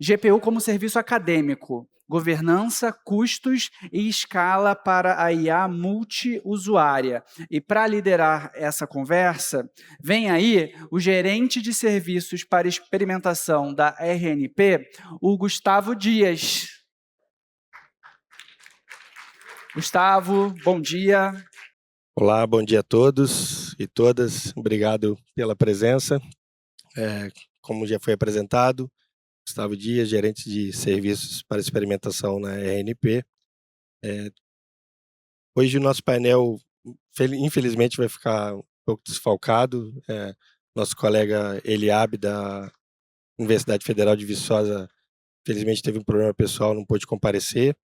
GPU como serviço acadêmico, governança, custos e escala para a IA multiusuária. E para liderar essa conversa, vem aí o gerente de serviços para experimentação da RNP, o Gustavo Dias. Gustavo, bom dia. Olá, bom dia a todos e todas. Obrigado pela presença. Como já foi apresentado, Gustavo Dias, gerente de serviços para experimentação na RNP. Hoje o nosso painel, infelizmente, vai ficar um pouco desfalcado. Nosso colega Eliabe, da Universidade Federal de Viçosa, infelizmente teve um problema pessoal, não pôde comparecer,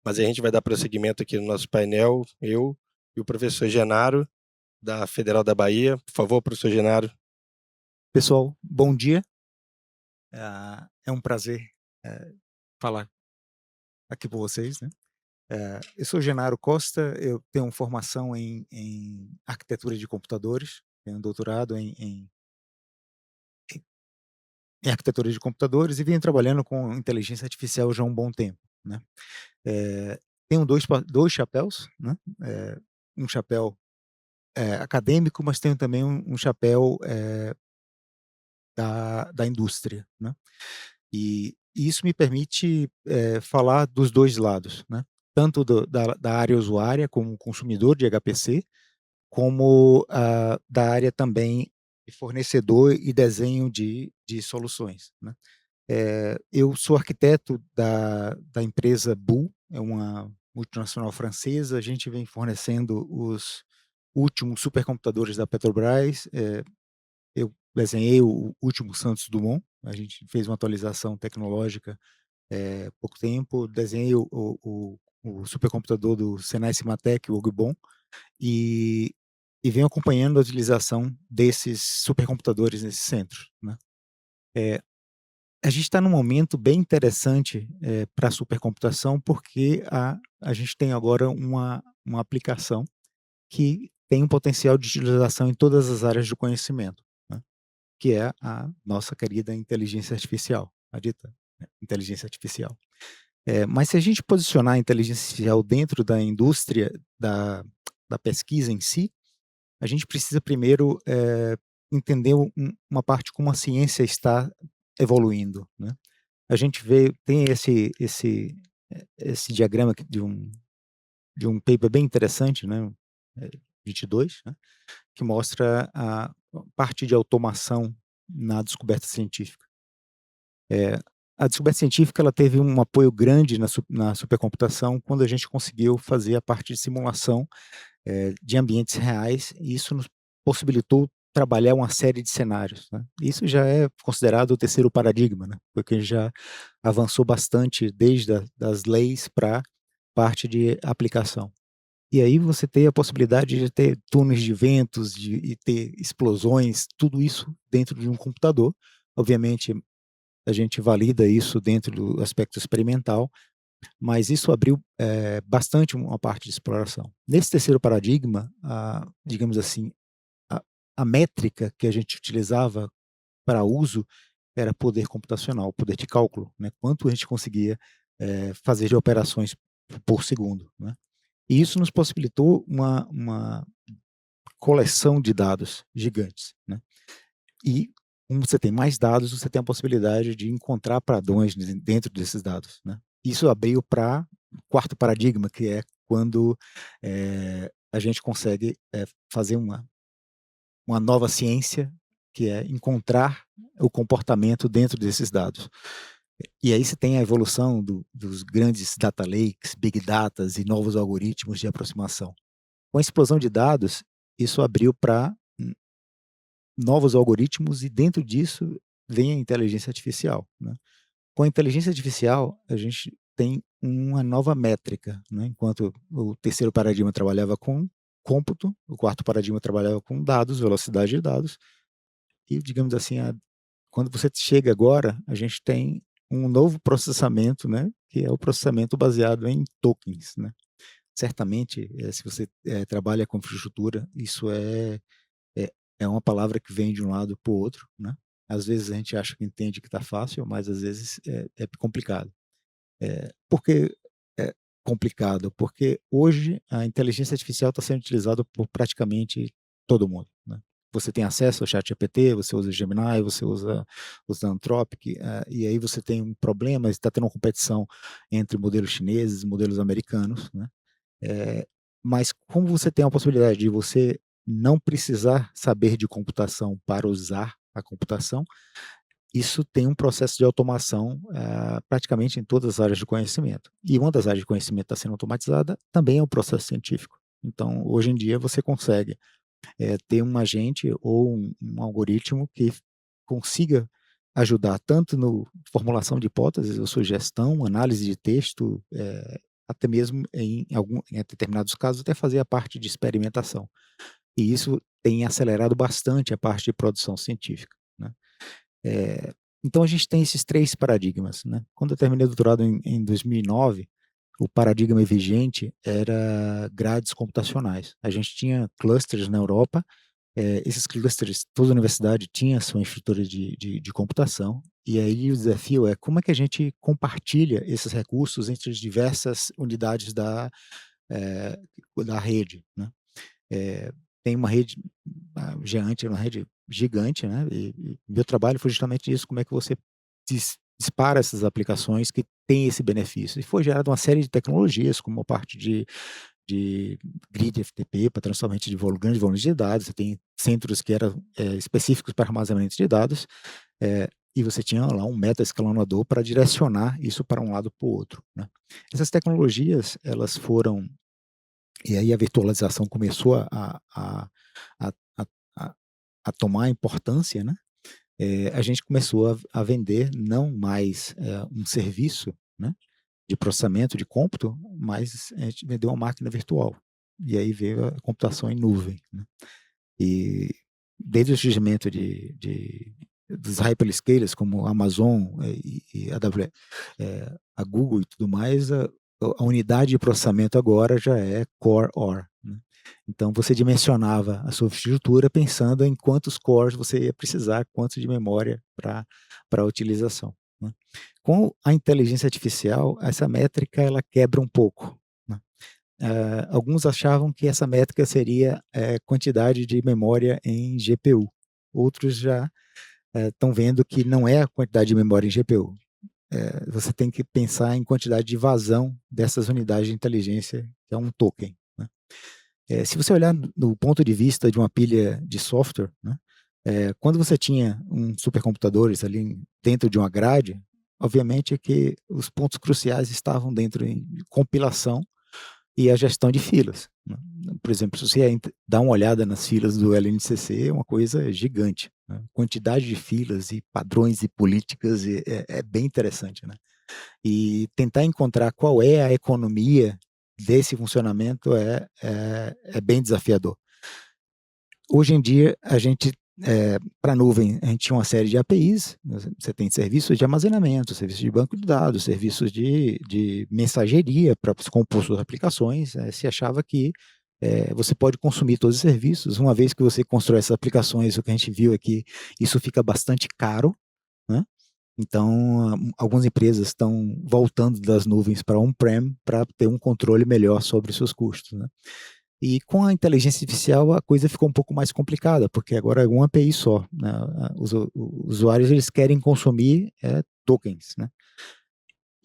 mas a gente vai dar prosseguimento aqui no nosso painel, eu e o professor Genaro, da Federal da Bahia. Por favor, professor Genaro. Pessoal, bom dia. É um prazer falar aqui com vocês, né? Eu sou Genaro Costa, eu tenho formação em arquitetura de computadores, tenho um doutorado em arquitetura de computadores e venho trabalhando com inteligência artificial já há um bom tempo, né? Tenho dois chapéus, né? Um chapéu acadêmico, mas tenho também um chapéu da indústria, né? E isso me permite falar dos dois lados, né? Tanto da área usuária, como consumidor de HPC, como da área também de fornecedor e desenho de soluções, né? Eu sou arquiteto da empresa Bull, é uma multinacional francesa. A gente vem fornecendo os últimos supercomputadores da Petrobras. Eu desenhei o último Santos Dumont, a gente fez uma atualização tecnológica há pouco tempo, desenhei o supercomputador do Senai Cimatec, o Ogbon, e venho acompanhando a utilização desses supercomputadores nesses centros, né? A gente está num momento bem interessante para a supercomputação, porque a gente tem agora uma aplicação que tem um potencial de utilização em todas as áreas do conhecimento, né? Que é a nossa querida inteligência artificial, a dita, né, inteligência artificial. Mas se a gente posicionar a inteligência artificial dentro da indústria da pesquisa em si, a gente precisa primeiro entender uma parte como a ciência está evoluindo, né? A gente tem esse diagrama aqui de um paper bem interessante, né? 22, né? Que mostra a parte de automação na descoberta científica. A descoberta científica ela teve um apoio grande na supercomputação quando a gente conseguiu fazer a parte de simulação de ambientes reais, e isso nos possibilitou trabalhar uma série de cenários, né? Isso já é considerado o terceiro paradigma, né? Porque já avançou bastante desde das leis para parte de aplicação. E aí você tem a possibilidade de ter túneis de ventos, e ter explosões, tudo isso dentro de um computador. Obviamente, a gente valida isso dentro do aspecto experimental, mas isso abriu bastante uma parte de exploração. Nesse terceiro paradigma, digamos assim, a métrica que a gente utilizava para uso era poder computacional, poder de cálculo, né? Quanto a gente conseguia fazer de operações por segundo, né? E isso nos possibilitou uma coleção de dados gigantes, né? E como você tem mais dados, você tem a possibilidade de encontrar padrões dentro desses dados, né? Isso abriu para o quarto paradigma, que é quando a gente consegue fazer uma nova ciência, que é encontrar o comportamento dentro desses dados. E aí você tem a evolução dos grandes data lakes, big data e novos algoritmos de aproximação. Com a explosão de dados, isso abriu para novos algoritmos, e dentro disso vem a inteligência artificial, né? Com a inteligência artificial, a gente tem uma nova métrica, né? Enquanto o terceiro paradigma trabalhava com cômputo, o quarto paradigma trabalhava com dados, velocidade de dados, e, digamos assim, quando você chega agora, a gente tem um novo processamento, né? Que é o processamento baseado em tokens, né? Certamente, se você trabalha com infraestrutura, isso é uma palavra que vem de um lado para o outro, né? Às vezes a gente acha que entende que está fácil, mas às vezes é complicado. Por que é complicado? Porque hoje a inteligência artificial está sendo utilizada por praticamente todo mundo, né? Você tem acesso ao ChatGPT, você usa Gemini, você usa Anthropic, e aí você tem um problema, está tendo uma competição entre modelos chineses e modelos americanos, né? Mas como você tem a possibilidade de você não precisar saber de computação para usar a computação, isso tem um processo de automação praticamente em todas as áreas de conhecimento. E uma das áreas de conhecimento que está sendo automatizada também é o processo científico. Então, hoje em dia, você consegue ter um agente ou um algoritmo que consiga ajudar tanto na formulação de hipóteses, ou sugestão, análise de texto, até mesmo em determinados casos, até fazer a parte de experimentação. E isso tem acelerado bastante a parte de produção científica, né? Então a gente tem esses 3 paradigmas, né? Quando eu terminei o doutorado em 2009, o paradigma vigente era grades computacionais. A gente tinha clusters na Europa, esses clusters, toda universidade tinha sua infraestrutura de computação, e aí o desafio é como é que a gente compartilha esses recursos entre as diversas unidades da rede, né? Tem uma rede uma rede gigante, né? E meu trabalho foi justamente isso, como é que você dispara essas aplicações que têm esse benefício. E foi gerada uma série de tecnologias, como a parte de grid FTP para transferência de grandes volumes de dados. Você tem centros que eram específicos para armazenamento de dados, e você tinha lá um meta-escalonador para direcionar isso para um lado para o outro, né? Essas tecnologias, elas foram, e aí a virtualização começou a tomar importância, né? A gente começou a vender não mais um serviço, né, de processamento de cômputo, mas a gente vendeu uma máquina virtual. E aí veio a computação em nuvem, né? E desde o surgimento dos hyperscalers como a Amazon e a Google e tudo mais, a unidade de processamento agora já é Core OR, né? Então você dimensionava a sua infraestrutura pensando em quantos cores você ia precisar, quanto de memória para a utilização, né? Com a inteligência artificial, essa métrica ela quebra um pouco, né? Alguns achavam que essa métrica seria quantidade de memória em GPU. Outros já estão vendo que não é a quantidade de memória em GPU. Você tem que pensar em quantidade de vazão dessas unidades de inteligência, que é um token, né? Se você olhar do ponto de vista de uma pilha de software, né, quando você tinha supercomputadores ali dentro de uma grade, obviamente que os pontos cruciais estavam dentro de compilação e a gestão de filas, né? Por exemplo, se você dá uma olhada nas filas do LNCC, é uma coisa gigante, né? Quantidade de filas e padrões e políticas é bem interessante, né? E tentar encontrar qual é a economia desse funcionamento é bem desafiador. Hoje em dia, a gente, para a nuvem, a gente tinha uma série de APIs, você tem serviços de armazenamento, serviços de banco de dados, serviços de mensageria para compor suas aplicações. Se achava que você pode consumir todos os serviços. Uma vez que você constrói essas aplicações, o que a gente viu é que isso fica bastante caro, né? Então, algumas empresas estão voltando das nuvens para on-prem para ter um controle melhor sobre seus custos, né? E com a inteligência artificial a coisa ficou um pouco mais complicada, porque agora é uma API só, né? Os usuários eles querem consumir tokens, né?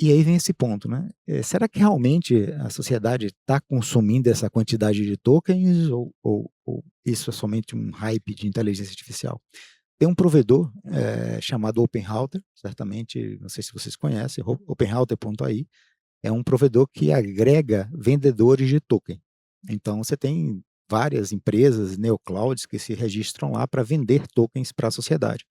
E aí vem esse ponto, né? Será que realmente a sociedade está consumindo essa quantidade de tokens ou isso é somente um hype de inteligência artificial? Tem um provedor chamado OpenRouter, certamente, não sei se vocês conhecem, openrouter.ai, é um provedor que agrega vendedores de token. Então, você tem várias empresas, neoclouds, que se registram lá para vender tokens para a sociedade.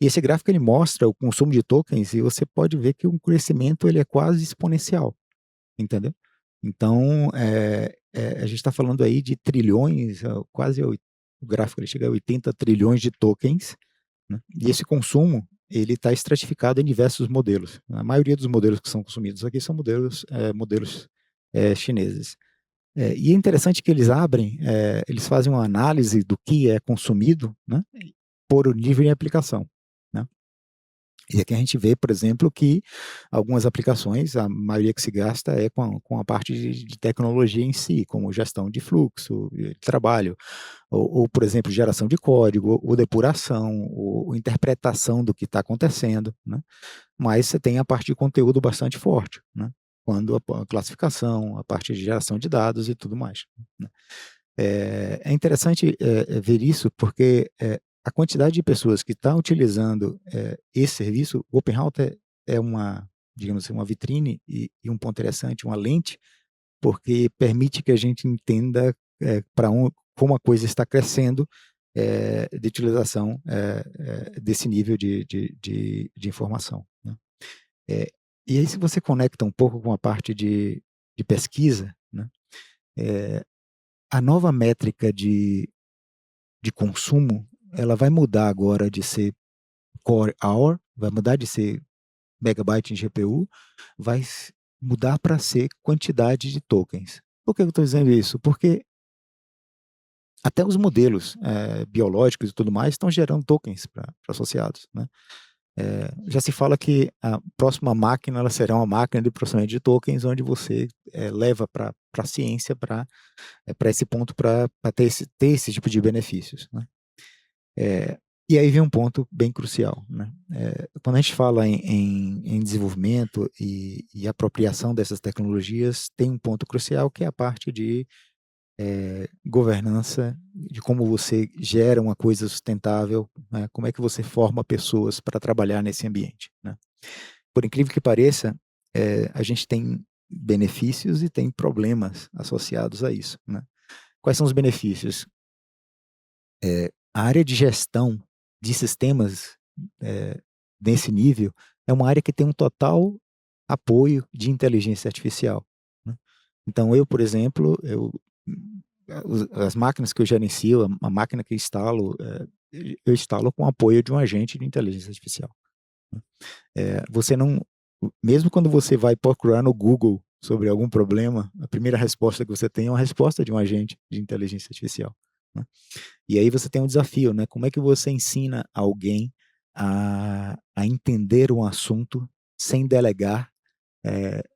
E esse gráfico ele mostra o consumo de tokens e você pode ver que o crescimento ele é quase exponencial, entendeu? Então, a gente está falando aí de trilhões, o gráfico ele chega a 80 trilhões de tokens, né? E esse consumo ele está estratificado em diversos modelos. A maioria dos modelos que são consumidos aqui são modelos chineses. E é interessante que eles fazem uma análise do que é consumido, né, por nível de aplicação. E aqui a gente vê, por exemplo, que algumas aplicações, a maioria que se gasta é com a parte de tecnologia em si, como gestão de fluxo, de trabalho, ou, por exemplo, geração de código, ou depuração, ou interpretação do que está acontecendo, né? Mas você tem a parte de conteúdo bastante forte, né? Quando a classificação, a parte de geração de dados e tudo mais, né? É interessante ver isso, porque a quantidade de pessoas que estão utilizando esse serviço, o Open Router é uma, digamos assim, uma vitrine e um ponto interessante, uma lente, porque permite que a gente entenda como a coisa está crescendo de utilização desse nível de informação, né? É, e aí, se você conecta um pouco com a parte de pesquisa, né, a nova métrica de consumo, ela vai mudar agora de ser core hour, vai mudar de ser megabyte em GPU, vai mudar para ser quantidade de tokens. Por que eu estou dizendo isso? Porque até os modelos biológicos e tudo mais estão gerando tokens para associados, né? Já se fala que a próxima máquina ela será uma máquina de processamento de tokens, onde você leva para a ciência para esse ponto, para ter esse tipo de benefícios, né? E aí vem um ponto bem crucial, né? Quando a gente fala em desenvolvimento e apropriação dessas tecnologias, tem um ponto crucial que é a parte de governança, de como você gera uma coisa sustentável, né? Como é que você forma pessoas para trabalhar nesse ambiente, né? Por incrível que pareça, a gente tem benefícios e tem problemas associados a isso, né? Quais são os benefícios? A área de gestão de sistemas nesse nível é uma área que tem um total apoio de inteligência artificial, né? Então, eu, por exemplo, as máquinas que eu gerencio, a máquina que eu instalo com o apoio de um agente de inteligência artificial, né? Você não, mesmo quando você vai procurar no Google sobre algum problema, a primeira resposta que você tem é uma resposta de um agente de inteligência artificial, né? E aí você tem um desafio, né? Como é que você ensina alguém a entender um assunto sem delegar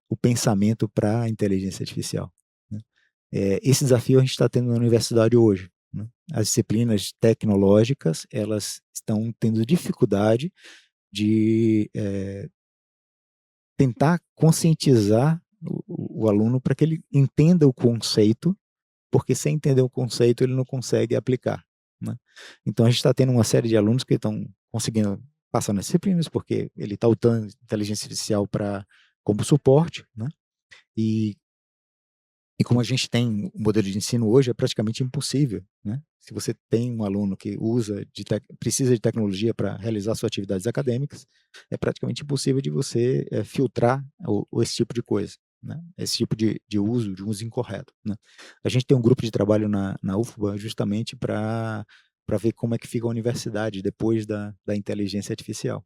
o pensamento para a inteligência artificial, né? Esse desafio a gente está tendo na universidade hoje, né? As disciplinas tecnológicas, elas estão tendo dificuldade de tentar conscientizar o aluno para que ele entenda o conceito, porque sem entender o conceito ele não consegue aplicar, né? Então a gente está tendo uma série de alunos que estão conseguindo passar nas disciplinas, porque ele está usando inteligência artificial como suporte, né? E como a gente tem o modelo de ensino hoje, é praticamente impossível, né? Se você tem um aluno que precisa de tecnologia para realizar suas atividades acadêmicas, é praticamente impossível de você filtrar esse tipo de coisa, né? Esse tipo de uso incorreto, né? A gente tem um grupo de trabalho na UFBA justamente para ver como é que fica a universidade depois da inteligência artificial.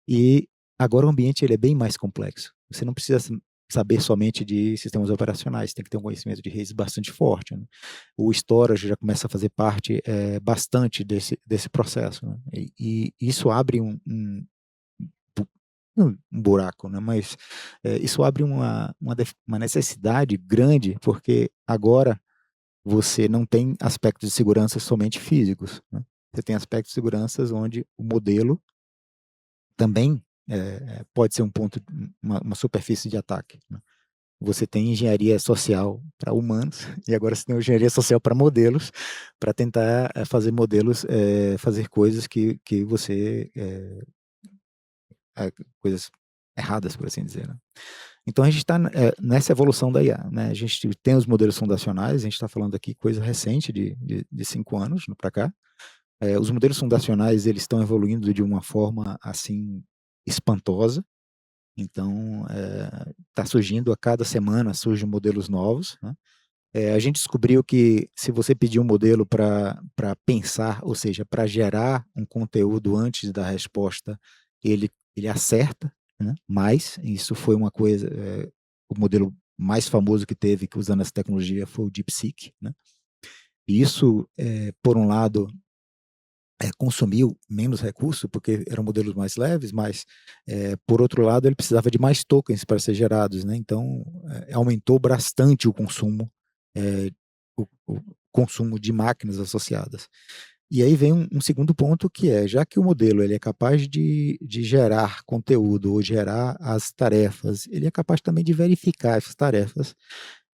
E agora o ambiente ele é bem mais complexo. Você não precisa saber somente de sistemas operacionais, tem que ter um conhecimento de redes bastante forte, né? O storage já começa a fazer parte bastante desse processo, né? E isso abre um buraco, né? Mas isso abre uma necessidade grande, porque agora você não tem aspectos de segurança somente físicos, né? Você tem aspectos de segurança onde o modelo também pode ser um ponto, uma superfície de ataque, né? Você tem engenharia social para humanos e agora você tem engenharia social para modelos, para tentar fazer modelos, fazer coisas que você coisas erradas, por assim dizer, né? Então a gente está nessa evolução da IA, né? A gente tem os modelos fundacionais, a gente está falando aqui coisa recente de 5 anos para cá. Os modelos fundacionais eles estão evoluindo de uma forma assim espantosa. Então está surgindo a cada semana surgem modelos novos, né? A gente descobriu que se você pedir um modelo para pensar, ou seja, para gerar um conteúdo antes da resposta, ele acerta, né? Mas isso foi uma coisa, o modelo mais famoso que teve que usando essa tecnologia foi o DeepSeek, né? E isso, por um lado, consumiu menos recurso, porque eram modelos mais leves, mas, por outro lado, ele precisava de mais tokens para ser gerados, né? Então, aumentou bastante o consumo, o consumo de máquinas associadas. E aí vem um segundo ponto, que é, já que o modelo ele é capaz de gerar conteúdo ou gerar as tarefas, ele é capaz também de verificar essas tarefas.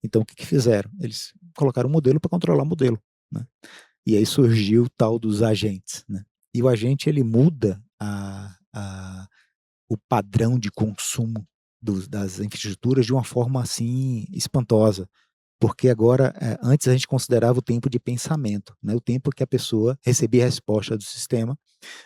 Então, o que fizeram? Eles colocaram um modelo para controlar o modelo, né? E aí surgiu o tal dos agentes, né? E o agente, ele muda o padrão de consumo das infraestruturas de uma forma, assim, espantosa. Porque agora, antes a gente considerava o tempo de pensamento, né? O tempo que a pessoa recebia a resposta do sistema,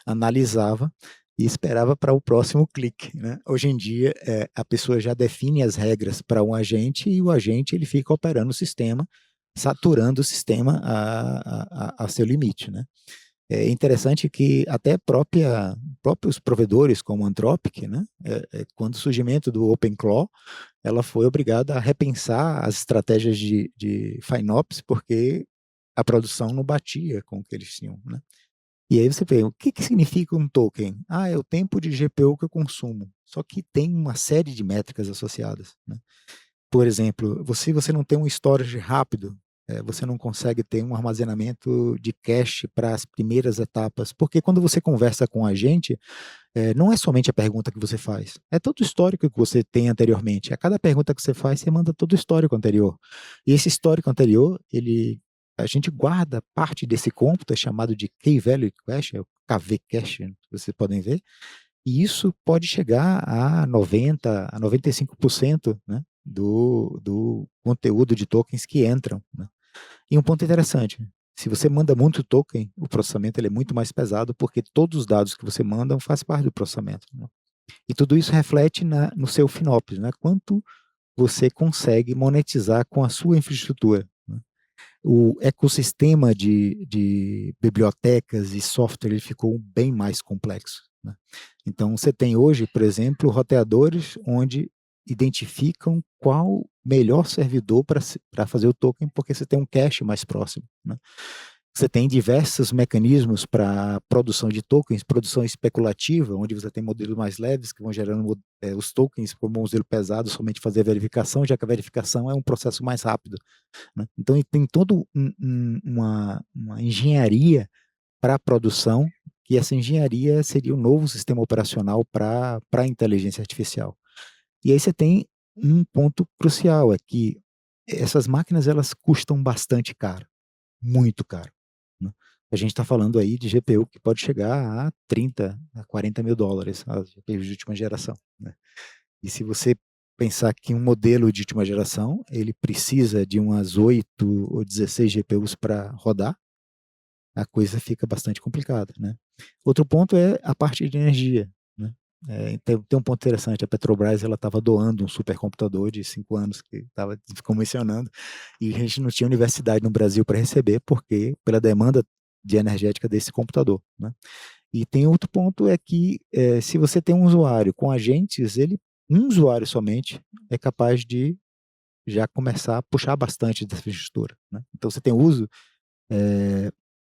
analisava e esperava para o próximo clique, né? Hoje em dia, a pessoa já define as regras para um agente e o agente ele fica operando o sistema, saturando o sistema a seu limite, né? É interessante que até próprios provedores como a Anthropic, né, quando o surgimento do OpenClaw, ela foi obrigada a repensar as estratégias de FinOps, porque a produção não batia com o que eles tinham, né? E aí você vê, o que significa um token? É o tempo de GPU que eu consumo. Só que tem uma série de métricas associadas, né? Por exemplo, se você não tem um storage rápido, você não consegue ter um armazenamento de cache para as primeiras etapas, porque quando você conversa com a gente, não é somente a pergunta que você faz, é todo o histórico que você tem anteriormente. A cada pergunta que você faz, você manda todo o histórico anterior. E esse histórico anterior, a gente guarda parte desse cômputo, é chamado de Key Value Cache, é o KV Cache, vocês podem ver, e isso pode chegar a 90%, a 95%, né, do conteúdo de tokens que entram, né? E um ponto interessante, se você manda muito token, o processamento ele é muito mais pesado, porque todos os dados que você manda faz parte do processamento, né? E tudo isso reflete no seu FinOps, né? Quanto você consegue monetizar com a sua infraestrutura, né? O ecossistema de bibliotecas e software ele ficou bem mais complexo, né? Então, você tem hoje, por exemplo, roteadores onde identificam qual melhor servidor para fazer o token, porque você tem um cache mais próximo, né? Você tem diversos mecanismos para produção de tokens, produção especulativa, onde você tem modelos mais leves que vão gerando os tokens como um modelo pesado, somente fazer a verificação, já que a verificação é um processo mais rápido, né? Então, tem toda uma engenharia para a produção, que essa engenharia seria um novo sistema operacional para a inteligência artificial. E aí você tem um ponto crucial, é que essas máquinas elas custam bastante caro, muito caro, né? A gente está falando aí de GPU que pode chegar a 30, a 40 mil dólares, as GPUs de última geração, né? E se você pensar que um modelo de última geração, ele precisa de umas 8 ou 16 GPUs para rodar, a coisa fica bastante complicada, né? Outro ponto é a parte de energia, né? Tem um ponto interessante, a Petrobras ela estava doando um supercomputador de 5 anos que estava comissionando e a gente não tinha universidade no Brasil para receber porque pela demanda de energética desse computador, né? E tem outro ponto é que se você tem um usuário com agentes, um usuário somente é capaz de já começar a puxar bastante dessa infraestrutura, né? Então você tem uso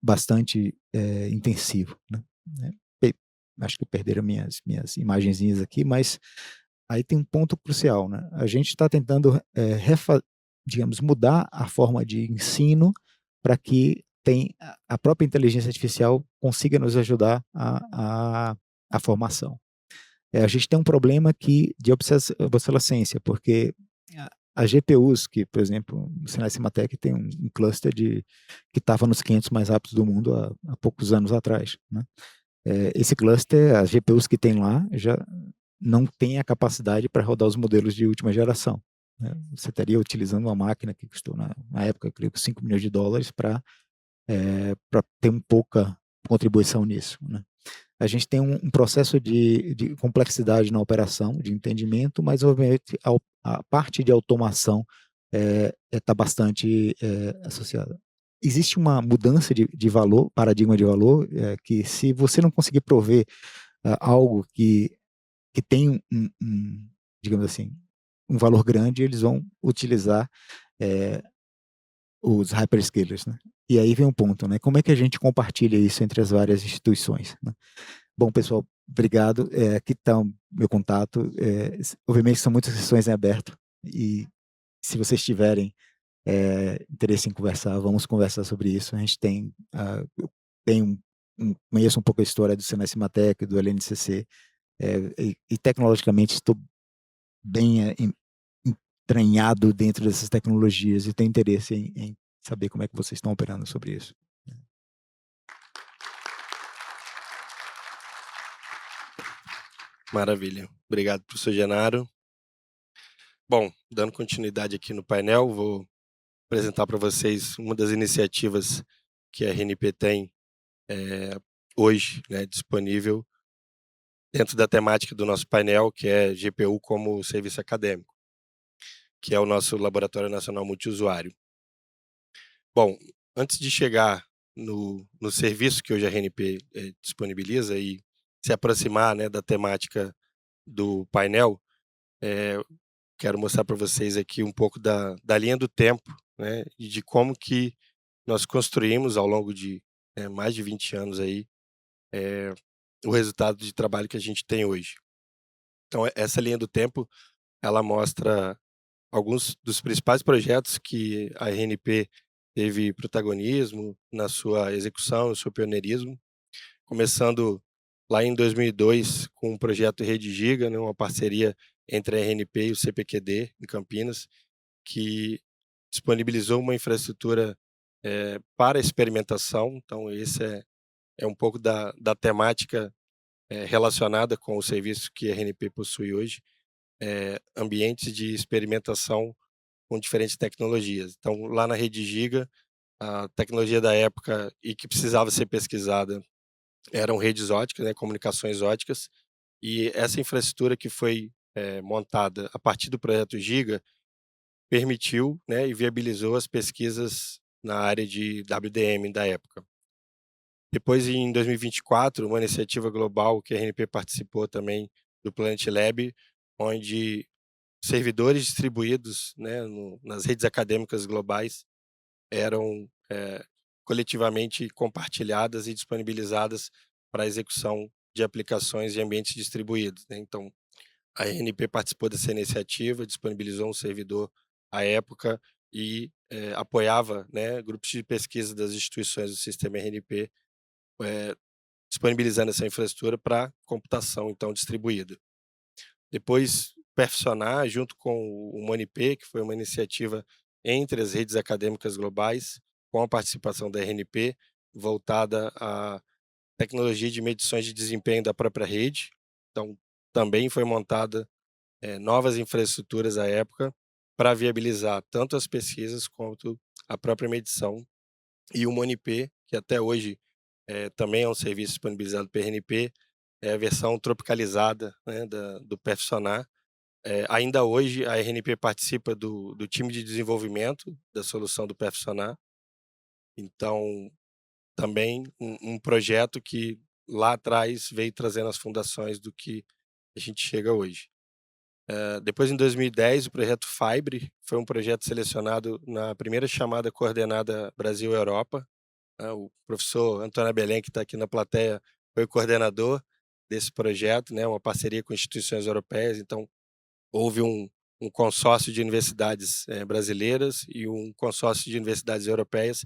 bastante intensivo, né? Acho que perderam minhas imagenzinhas aqui, mas aí tem um ponto crucial, né? A gente está tentando, digamos, mudar a forma de ensino para que a própria inteligência artificial consiga nos ajudar a formação. A gente tem um problema aqui de obsolescência, porque as GPUs, que, por exemplo, o Sinai Cimatec tem um cluster que estava nos 500 mais rápidos do mundo há poucos anos atrás, né? Esse cluster, as GPUs que tem lá, já não tem a capacidade para rodar os modelos de última geração, né? Você estaria utilizando uma máquina que custou, na época, eu creio que 5 milhões de dólares para ter pouca contribuição nisso, né? A gente tem um processo de complexidade na operação, de entendimento, mas, obviamente, a parte de automação está bastante associada. Existe uma mudança de valor, paradigma de valor, que se você não conseguir prover algo que tem digamos assim, um valor grande, eles vão utilizar os hyperscalers, né? E aí vem um ponto, né? Como é que a gente compartilha isso entre as várias instituições, né? Bom, pessoal, obrigado. Aqui está o meu contato. Obviamente são muitas sessões em aberto e se vocês tiverem interesse em conversar, vamos conversar sobre isso. A gente tem, eu tenho conheço um pouco a história do Senai Cimatec, do LNCC, e tecnologicamente estou bem entranhado dentro dessas tecnologias e tenho interesse em saber como é que vocês estão operando sobre isso. Maravilha. Obrigado, professor Genaro. Bom, dando continuidade aqui no painel, vou apresentar para vocês uma das iniciativas que a RNP tem hoje, né, disponível dentro da temática do nosso painel, que é GPU como serviço acadêmico, que é o nosso Laboratório Nacional Multiusuário. Bom, antes de chegar no serviço que hoje a RNP disponibiliza e se aproximar, né, da temática do painel, quero mostrar para vocês aqui um pouco da linha do tempo, né, e de como que nós construímos ao longo de mais de 20 anos aí o resultado de trabalho que a gente tem hoje. Então, essa linha do tempo, ela mostra alguns dos principais projetos que a RNP teve protagonismo na sua execução, no seu pioneirismo, começando lá em 2002 com o projeto Rede Giga, né, uma parceria entre a RNP e o CPQD em Campinas, que disponibilizou uma infraestrutura para experimentação. Então, esse é um pouco da temática relacionada com o serviço que a RNP possui hoje, ambientes de experimentação com diferentes tecnologias. Então, lá na Rede Giga, a tecnologia da época e que precisava ser pesquisada eram redes óticas, né, comunicações óticas, e essa infraestrutura que foi montada a partir do projeto Giga permitiu, né, e viabilizou as pesquisas na área de WDM da época. Depois, em 2024, uma iniciativa global que a RNP participou também do Planet Lab, onde servidores distribuídos, né, nas redes acadêmicas globais eram coletivamente compartilhadas e disponibilizadas para a execução de aplicações em ambientes distribuídos, né? Então, a RNP participou dessa iniciativa, disponibilizou um servidor à época e apoiava, né, grupos de pesquisa das instituições do sistema RNP, disponibilizando essa infraestrutura para computação, então, distribuída. Depois, Perfcionar, junto com o MoniP, que foi uma iniciativa entre as redes acadêmicas globais, com a participação da RNP, voltada à tecnologia de medições de desempenho da própria rede. Então, também foi montada novas infraestruturas à época para viabilizar tanto as pesquisas quanto a própria medição. E o MoniP, que até hoje também é um serviço disponibilizado pela RNP, é a versão tropicalizada, né, do Perfcionar. Ainda hoje, a RNP participa do time de desenvolvimento da solução do Perfcionar. Então, também um projeto que lá atrás veio trazendo as fundações do que a gente chega hoje. Depois, em 2010, o projeto Fibre foi um projeto selecionado na primeira chamada coordenada Brasil-Europa. O professor Antônio Belém, que está aqui na plateia, foi o coordenador desse projeto, né, uma parceria com instituições europeias. Então, houve um consórcio de universidades brasileiras e um consórcio de universidades europeias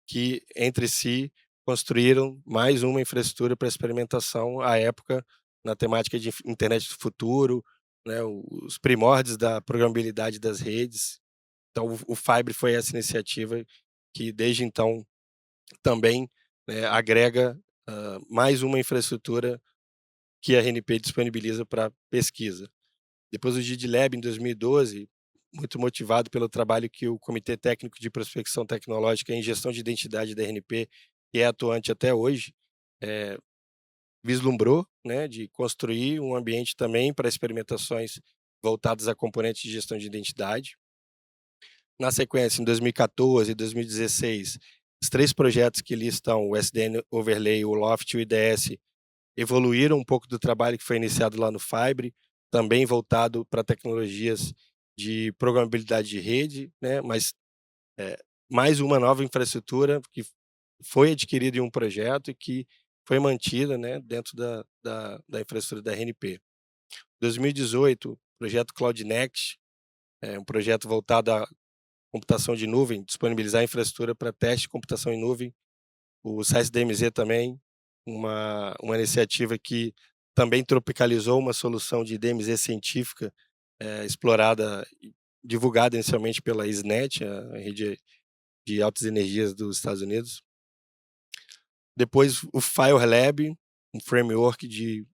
que, entre si, construíram mais uma infraestrutura para experimentação à época na temática de internet do futuro, né, os primórdios da programabilidade das redes. Então, o Fibre foi essa iniciativa que, desde então, também agrega mais uma infraestrutura que a RNP disponibiliza para pesquisa. Depois o GIDLab, em 2012, muito motivado pelo trabalho que o Comitê Técnico de Prospecção Tecnológica em Gestão de Identidade da RNP, que é atuante até hoje, vislumbrou, né, de construir um ambiente também para experimentações voltadas a componentes de gestão de identidade. Na sequência, em 2014 e 2016, os 3 projetos que listam o SDN Overlay, o Loft e o IDS, evoluíram um pouco do trabalho que foi iniciado lá no Fibre, também voltado para tecnologias de programabilidade de rede, né, mas mais uma nova infraestrutura que foi adquirida em um projeto e que foi mantida, né, dentro da infraestrutura da RNP. 2018, projeto Cloud Next, um projeto voltado à computação de nuvem, disponibilizar infraestrutura para teste de computação em nuvem. O SciDMZ também, uma iniciativa que também tropicalizou uma solução de DMZ científica, explorada e divulgada inicialmente pela ISNET, a rede de altas energias dos Estados Unidos. Depois o Fire Lab, um framework de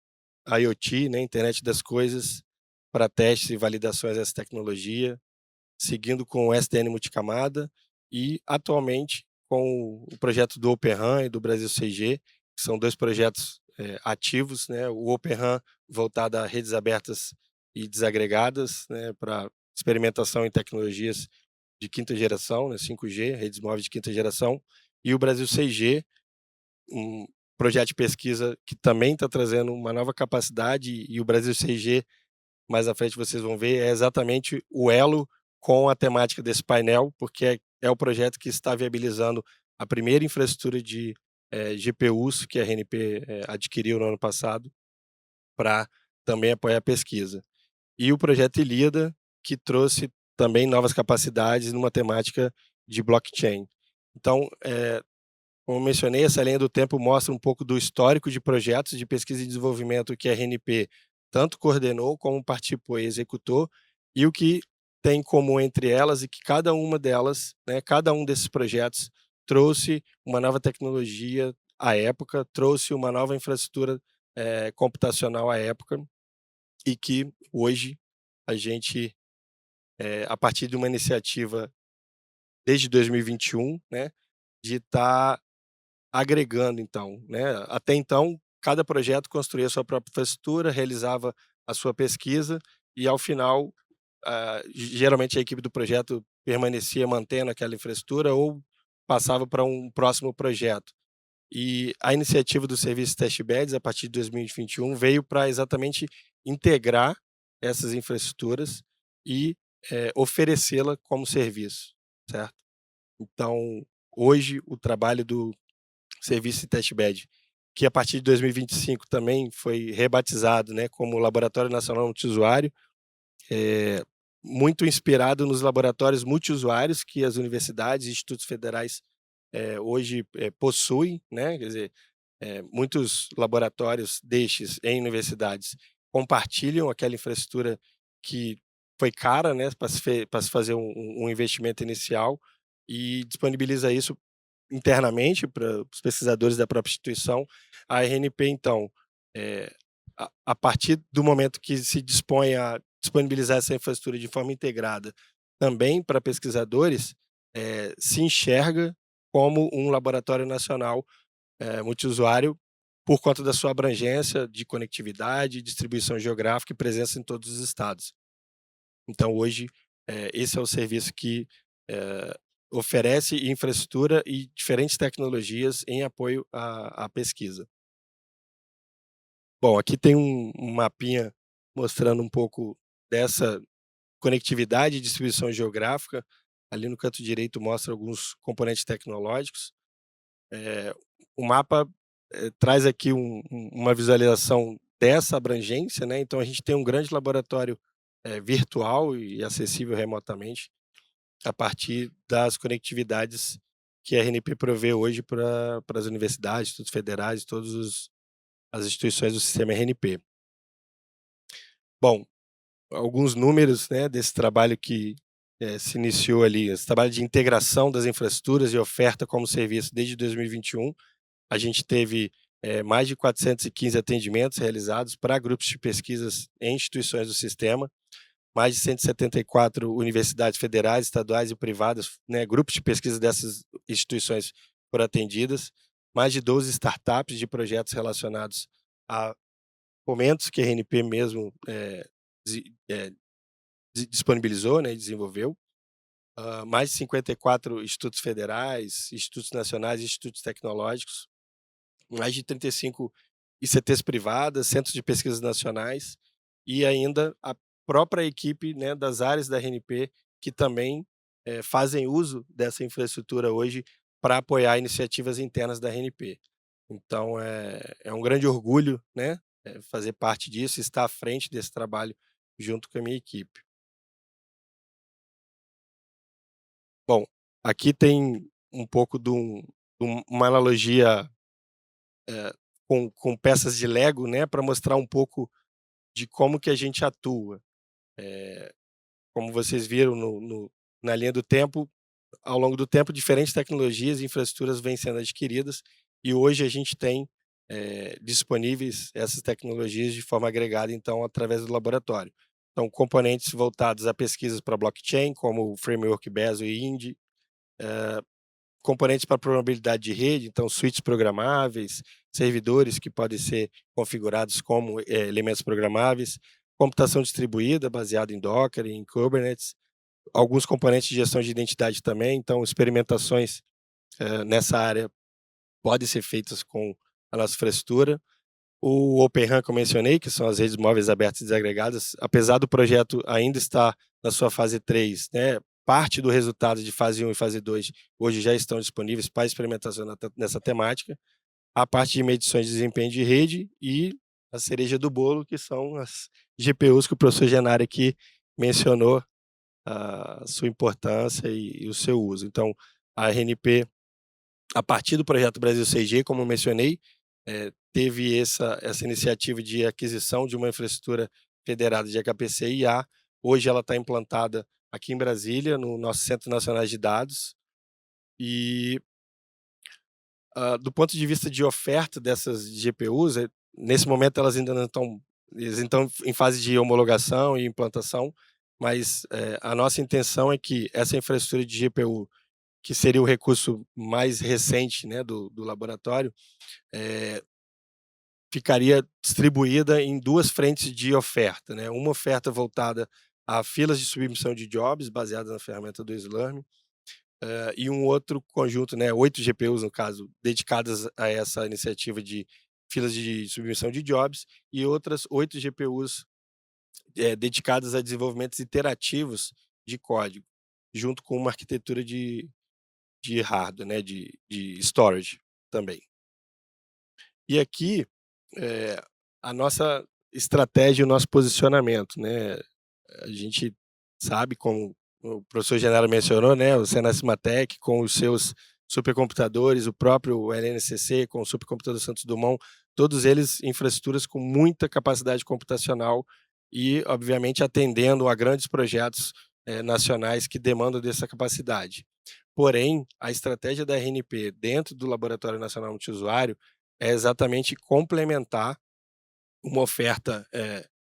IoT, né, Internet das Coisas, para testes e validações dessa tecnologia, seguindo com o SDN multicamada e, atualmente, com o projeto do Open RAN e do Brasil 6G, que são 2 projetos ativos, né, o Open RAN voltado a redes abertas e desagregadas, né, para experimentação em tecnologias de quinta geração, né, 5G, redes móveis de quinta geração, e o Brasil 6G, um projeto de pesquisa que também está trazendo uma nova capacidade, e o Brasil 6G, mais à frente vocês vão ver, é exatamente o elo com a temática desse painel, porque é o projeto que está viabilizando a primeira infraestrutura de GPUs que a RNP adquiriu no ano passado, para também apoiar a pesquisa. E o projeto Ilíada, que trouxe também novas capacidades numa temática de blockchain. Então, como mencionei, essa linha do tempo mostra um pouco do histórico de projetos de pesquisa e desenvolvimento que a RNP tanto coordenou como participou e executou, e o que tem em comum entre elas, e que cada uma delas, né, cada um desses projetos trouxe uma nova tecnologia à época, trouxe uma nova infraestrutura computacional à época, e que hoje a gente, a partir de uma iniciativa desde 2021, né, de estar agregando, então, né? Até então, cada projeto construía a sua própria infraestrutura, realizava a sua pesquisa e, ao final, geralmente a equipe do projeto permanecia mantendo aquela infraestrutura ou passava para um próximo projeto. E a iniciativa do serviço Testbeds, a partir de 2021, veio para exatamente integrar essas infraestruturas e oferecê-la como serviço, certo? Então, hoje, o trabalho do serviço de testbed, que a partir de 2025 também foi rebatizado, né, como Laboratório Nacional Multiusuário, muito inspirado nos laboratórios multiusuários que as universidades e institutos federais hoje possuem, né, quer dizer, muitos laboratórios destes em universidades compartilham aquela infraestrutura que foi cara, né, para se fazer um investimento inicial, e disponibiliza isso internamente para os pesquisadores da própria instituição. A RNP, então, a partir do momento que se dispõe a disponibilizar essa infraestrutura de forma integrada também para pesquisadores, se enxerga como um laboratório nacional multiusuário, por conta da sua abrangência de conectividade, distribuição geográfica e presença em todos os estados. Então, hoje, esse é o serviço que oferece infraestrutura e diferentes tecnologias em apoio à pesquisa. Bom, aqui tem um mapinha mostrando um pouco dessa conectividade e distribuição geográfica. Ali no canto direito mostra alguns componentes tecnológicos. O mapa traz aqui uma visualização dessa abrangência, né? Então, a gente tem um grande laboratório virtual e acessível remotamente, a partir das conectividades que a RNP provê hoje para as universidades, institutos federais, todas as instituições do sistema RNP. Bom, alguns números, né, desse trabalho que se iniciou ali, esse trabalho de integração das infraestruturas e oferta como serviço desde 2021. A gente teve mais de 415 atendimentos realizados para grupos de pesquisas em instituições do sistema, mais de 174 universidades federais, estaduais e privadas, né, grupos de pesquisa dessas instituições foram atendidas, mais de 12 startups de projetos relacionados a momentos que a RNP mesmo disponibilizou, né, e desenvolveu, mais de 54 institutos federais, institutos nacionais e institutos tecnológicos, mais de 35 ICTs privadas, centros de pesquisas nacionais, e ainda a própria equipe, né, das áreas da RNP, que também fazem uso dessa infraestrutura hoje para apoiar iniciativas internas da RNP. Então é um grande orgulho, né, fazer parte disso, estar à frente desse trabalho junto com a minha equipe. Bom, aqui tem um pouco uma analogia com peças de Lego, né, para mostrar um pouco de como que a gente atua. Como vocês viram na linha do tempo, ao longo do tempo, diferentes tecnologias e infraestruturas vêm sendo adquiridas e hoje a gente tem disponíveis essas tecnologias de forma agregada, então, através do laboratório. Então, componentes voltados a pesquisas para blockchain, como o framework Bezo e Indy, componentes para probabilidade de rede, então switches programáveis, servidores que podem ser configurados como elementos programáveis, computação distribuída baseada em Docker e em Kubernetes, alguns componentes de gestão de identidade também, então experimentações nessa área podem ser feitas com a nossa infraestrutura. O Open RAN que eu mencionei, que são as redes móveis abertas e desagregadas, apesar do projeto ainda estar na sua fase 3, né, parte do resultado de fase 1 e fase 2 hoje já estão disponíveis para experimentação nessa temática. A parte de medições de desempenho de rede e a cereja do bolo, que são as GPUs que o professor Genari aqui mencionou a sua importância e o seu uso. Então, a RNP, a partir do projeto Brasil 6G, como eu mencionei, teve essa iniciativa de aquisição de uma infraestrutura federada de HPC e IA. Hoje ela está implantada aqui em Brasília, no nosso Centro Nacional de Dados. E, do ponto de vista de oferta dessas GPUs, nesse momento elas ainda não estão em fase de homologação e implantação, mas a nossa intenção é que essa infraestrutura de GPU, que seria o recurso mais recente, né, do laboratório, ficaria distribuída em 2 frentes de oferta, né? Uma oferta voltada a filas de submissão de jobs, baseada na ferramenta do Slurm, e um outro conjunto, né, 8 GPUs, no caso, dedicadas a essa iniciativa de filas de submissão de jobs, e outras 8 GPUs dedicadas a desenvolvimentos iterativos de código, junto com uma arquitetura de hardware, né, de storage também. E aqui, a nossa estratégia e o nosso posicionamento, né? A gente sabe, como o professor Genaro mencionou, né, o Senacimatec com os seus supercomputadores, o próprio LNCC com o supercomputador Santos Dumont, todos eles infraestruturas com muita capacidade computacional e, obviamente, atendendo a grandes projetos nacionais que demandam dessa capacidade. Porém, a estratégia da RNP dentro do Laboratório Nacional Multiusuário é exatamente complementar uma oferta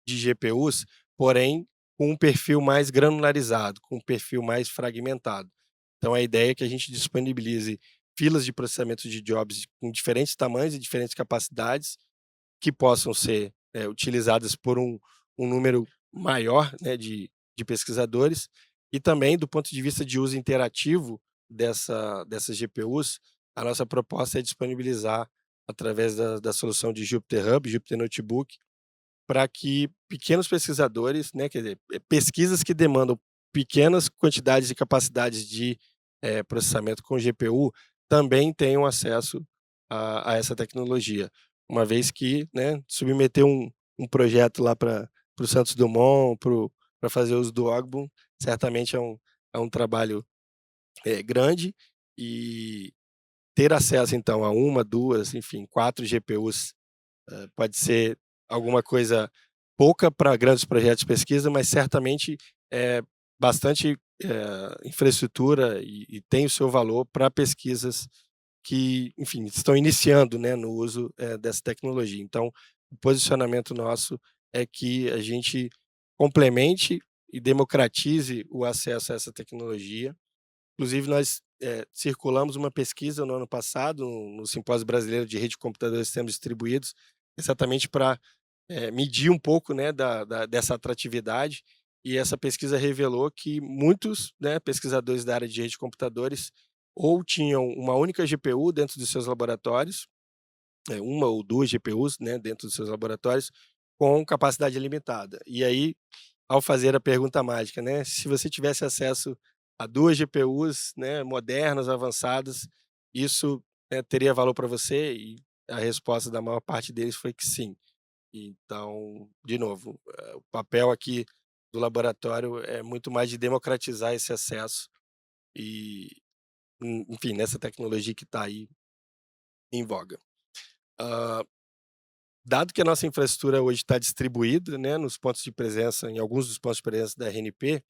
de GPUs, porém com um perfil mais granularizado, com um perfil mais fragmentado. Então, a ideia é que a gente disponibilize filas de processamento de jobs com diferentes tamanhos e diferentes capacidades que possam ser utilizadas por um número maior, né, de pesquisadores, e também do ponto de vista de uso interativo dessas GPUs, a nossa proposta é disponibilizar através da solução de Jupyter Hub, Jupyter Notebook, para que pequenos pesquisadores, né, quer dizer, pesquisas que demandam pequenas quantidades e capacidades de processamento com GPU, também tenham acesso a essa tecnologia, uma vez que, né, submeter um projeto lá para o Santos Dumont, para fazer uso do Ogbun, certamente é um trabalho grande, e ter acesso, então, a 1, 2, enfim, 4 GPUs pode ser alguma coisa pouca para grandes projetos de pesquisa, mas certamente é bastante infraestrutura e tem o seu valor para pesquisas que, enfim, estão iniciando, né, no uso dessa tecnologia. Então, o posicionamento nosso é que a gente complemente e democratize o acesso a essa tecnologia. Inclusive, nós circulamos uma pesquisa no ano passado, no Simpósio Brasileiro de Rede de Computadores e Sistemas Distribuídos, exatamente para medir um pouco, né, dessa atratividade, e essa pesquisa revelou que muitos, né, pesquisadores da área de rede de computadores ou tinham uma única GPU dentro dos seus laboratórios, uma ou 2 GPUs, né, dentro dos seus laboratórios, com capacidade limitada. E aí, ao fazer a pergunta mágica, né, se você tivesse acesso a 2 GPUs, né, modernas, avançadas, isso, né, teria valor para você? E a resposta da maior parte deles foi que sim. Então, de novo, o papel aqui do laboratório é muito mais de democratizar esse acesso e, enfim, nessa tecnologia que está aí em voga. Ah, dado que a nossa infraestrutura hoje está distribuída, né, nos pontos de presença, em alguns dos pontos de presença da RNP,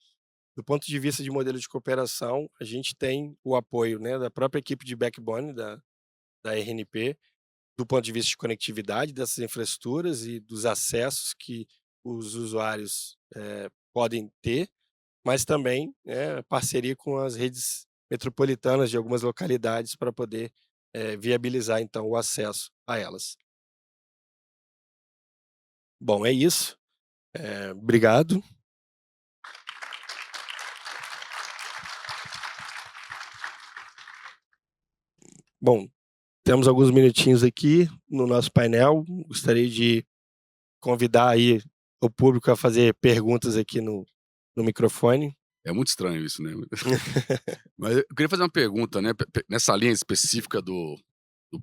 do ponto de vista de modelo de cooperação, a gente tem o apoio, né, da própria equipe de backbone da RNP, do ponto de vista de conectividade dessas infraestruturas e dos acessos que os usuários podem ter, mas também parceria com as redes metropolitanas de algumas localidades para poder viabilizar, então, o acesso a elas. Bom, é isso. Obrigado. Bom, temos alguns minutinhos aqui no nosso painel. Gostaria de convidar aí o público a fazer perguntas aqui no microfone. É muito estranho isso, né? Mas eu queria fazer uma pergunta, né? Nessa linha específica do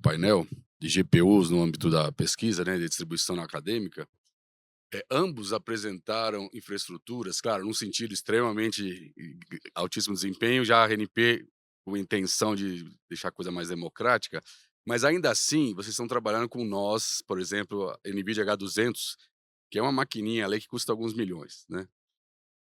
painel de GPUs no âmbito da pesquisa, né, de distribuição acadêmica, ambos apresentaram infraestruturas, claro, num sentido extremamente altíssimo desempenho, já a RNP com intenção de deixar a coisa mais democrática, mas ainda assim, vocês estão trabalhando com nós, por exemplo, a NVIDIA H200, que é uma maquininha ali que custa alguns milhões, né?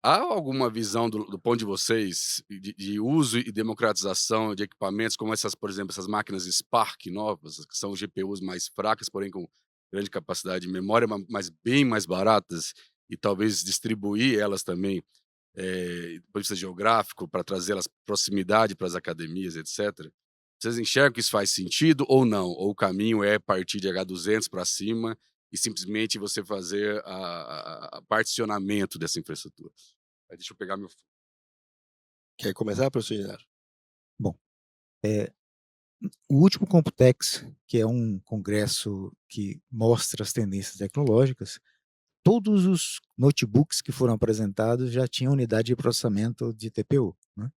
Há alguma visão do ponto de vocês de uso e democratização de equipamentos como essas, por exemplo, essas máquinas Spark novas, que são GPUs mais fracas, porém com grande capacidade de memória, mas bem mais baratas, e talvez distribuir elas também, do ponto de vista geográfico, para trazê-las proximidade para as academias, etc. Vocês enxergam que isso faz sentido ou não? Ou o caminho é partir de H200 para cima e simplesmente você fazer a particionamento dessa infraestrutura? Aí deixa eu pegar meu. Quer começar, professor Genaro? Bom, o último Computex, que é um congresso que mostra as tendências tecnológicas, todos os notebooks que foram apresentados já tinham unidade de processamento de TPU, né?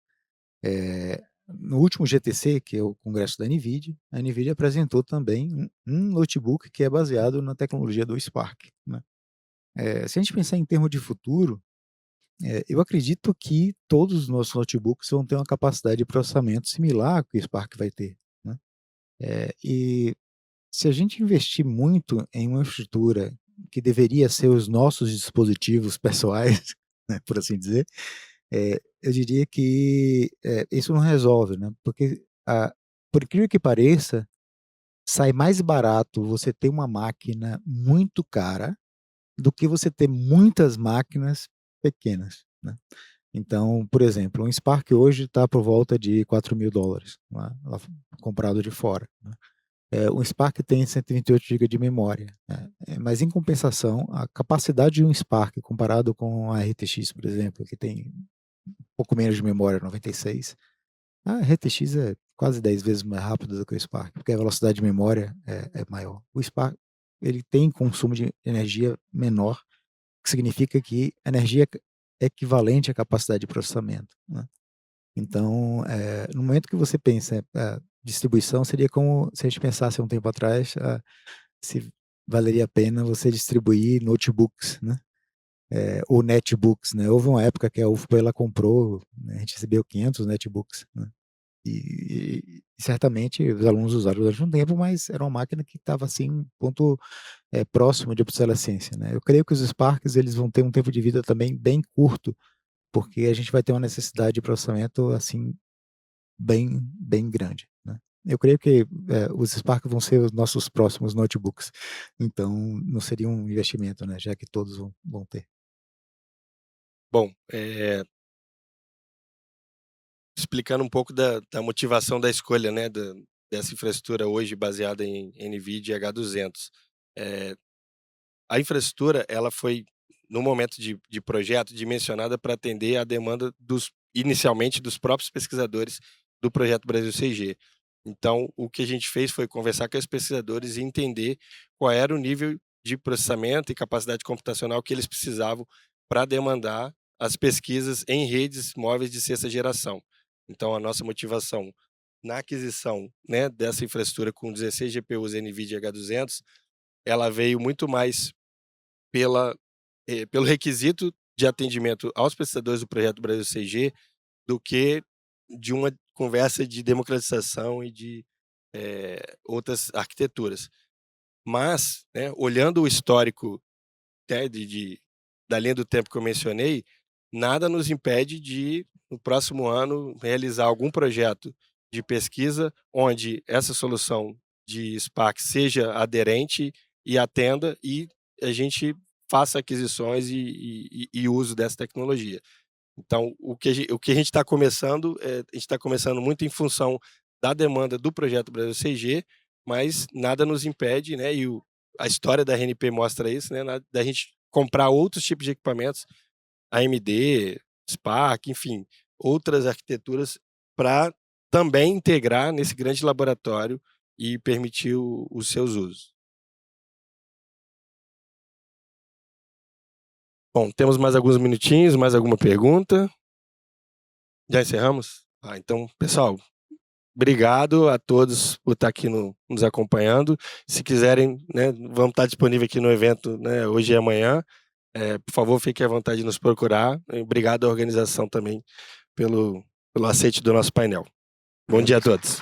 No último GTC, que é o congresso da NVIDIA, a NVIDIA apresentou também um notebook que é baseado na tecnologia do Spark, né? Se a gente pensar em termos de futuro, eu acredito que todos os nossos notebooks vão ter uma capacidade de processamento similar ao que o Spark vai ter, né? E se a gente investir muito em uma infraestrutura que deveria ser os nossos dispositivos pessoais, né, por assim dizer, eu diria que isso não resolve, né? Porque, por incrível que pareça, sai mais barato você ter uma máquina muito cara do que você ter muitas máquinas pequenas, né? Então, por exemplo, um Spark hoje está por volta de $4.000, né, comprado de fora, né? Um Spark tem 128 GB de memória, né? Mas em compensação, a capacidade de um Spark comparado com a RTX, por exemplo, que tem um pouco menos de memória, 96, a RTX é quase 10 vezes mais rápida do que o Spark, porque a velocidade de memória é maior. O Spark, ele tem consumo de energia menor, que significa que a energia é equivalente à capacidade de processamento, né? Então, no momento que você pensa distribuição, seria como se a gente pensasse um tempo atrás, se valeria a pena você distribuir notebooks, né? Ou netbooks, né? Houve uma época que a UFBA ela comprou, né, a gente recebeu 500 netbooks, né? E certamente os alunos usaram durante um tempo, mas era uma máquina que estava assim, um ponto próximo de obsolescência, né? Eu creio que os Sparks eles vão ter um tempo de vida também bem curto, porque a gente vai ter uma necessidade de processamento assim bem grande, né? Eu creio que os Spark vão ser os nossos próximos notebooks, então não seria um investimento, né? Já que todos vão ter. Bom, explicando um pouco da motivação da escolha, né, dessa infraestrutura hoje baseada em NVIDIA H200. A infraestrutura ela foi, no momento de projeto, dimensionada para atender a demanda inicialmente dos próprios pesquisadores do projeto Brasil 6G. Então, o que a gente fez foi conversar com os pesquisadores e entender qual era o nível de processamento e capacidade computacional que eles precisavam para demandar as pesquisas em redes móveis de sexta geração. Então, a nossa motivação na aquisição, né, dessa infraestrutura com 16 GPUs NVIDIA H200, ela veio muito mais pelo requisito de atendimento aos prestadores do projeto Brasil 6G do que de uma conversa de democratização e de outras arquiteturas. Mas, né, olhando o histórico, né, da linha do tempo que eu mencionei, nada nos impede de, no próximo ano, realizar algum projeto de pesquisa onde essa solução de Spark seja aderente e atenda e a gente faça aquisições e uso dessa tecnologia. Então, o que a gente está começando, a gente está começando muito em função da demanda do projeto Brasil 6G, mas nada nos impede, né, e a história da RNP mostra isso, né, da gente comprar outros tipos de equipamentos, AMD, Spark, enfim, outras arquiteturas para também integrar nesse grande laboratório e permitir os seus usos. Bom, temos mais alguns minutinhos, mais alguma pergunta? Já encerramos? Então, pessoal, obrigado a todos por estar aqui nos acompanhando. Se quiserem, né, vamos estar disponíveis aqui no evento, né, hoje e amanhã. Por favor, fiquem à vontade de nos procurar. Obrigado à organização também pelo aceite do nosso painel. Bom dia a todos.